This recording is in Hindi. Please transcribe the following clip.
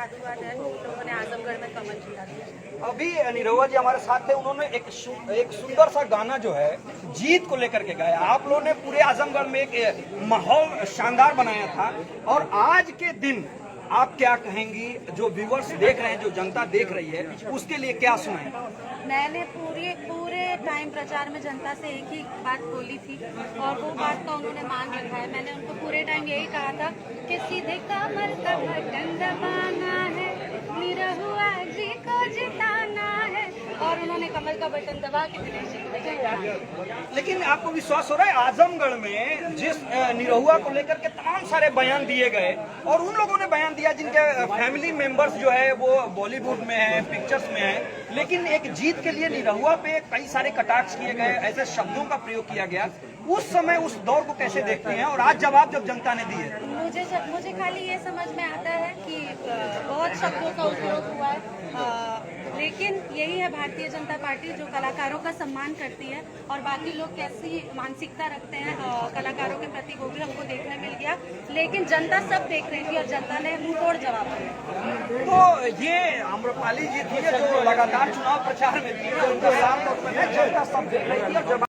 साधुवाद है, लोगों ने आजमगढ़ में कमल खिला दिया। अभी निरहुआ जी हमारे साथ थे, उन्होंने एक सुंदर सा गाना जो है जीत को लेकर के गाया। आप लोगों ने पूरे आजमगढ़ में एक माहौल शानदार बनाया था, और आज के दिन आप क्या कहेंगी? जो व्यूअर्स देख रहे हैं, जो जनता देख रही है, उसके लिए क्या सुनाएं? मैंने पूरे टाइम प्रचार में जनता से एक ही बात बोली थी, और वो बात का उन्होंने मान रखा है। मैंने उनको पूरे टाइम यही कहा था कि सीधे कमर का बटन दबाना है, निरहुआ जी को जिताना है, और उन्होंने कमल का बटन दबा के दिनेश जी को जिताया। लेकिन आपको विश्वास हो रहा है आजमगढ़ में जिस निरहुआ को लेकर के तमाम सारे बयान दिए गए, और उन लोगों ने बयान दिया जिनके फैमिली मेंबर्स जो है वो बॉलीवुड में है, पिक्चर्स में है, लेकिन एक जीत के लिए निरहुआ पे कई सारे कटाक्ष किए गए, ऐसे शब्दों का प्रयोग किया गया। उस समय उस दौर को कैसे देखते हैं, और आज जवाब जब जनता ने दिए? मुझे खाली ये समझ में आता है कि बहुत शब्दों का उपयोग हुआ है, लेकिन यही है भारतीय जनता पार्टी, जो कलाकारों का सम्मान करती है, और बाकी लोग कैसी मानसिकता रखते हैं कलाकारों के प्रति, वो भी हमको देखने मिल गया। लेकिन जनता सब देख रही थी, और जनता ने मुंहतोड़ जवाब दिया। तो ये आम्रपाली जी थी जो लगातार चुनाव प्रचार में थी, जो उनका साथ जनता सब देख रही थी, और जवाब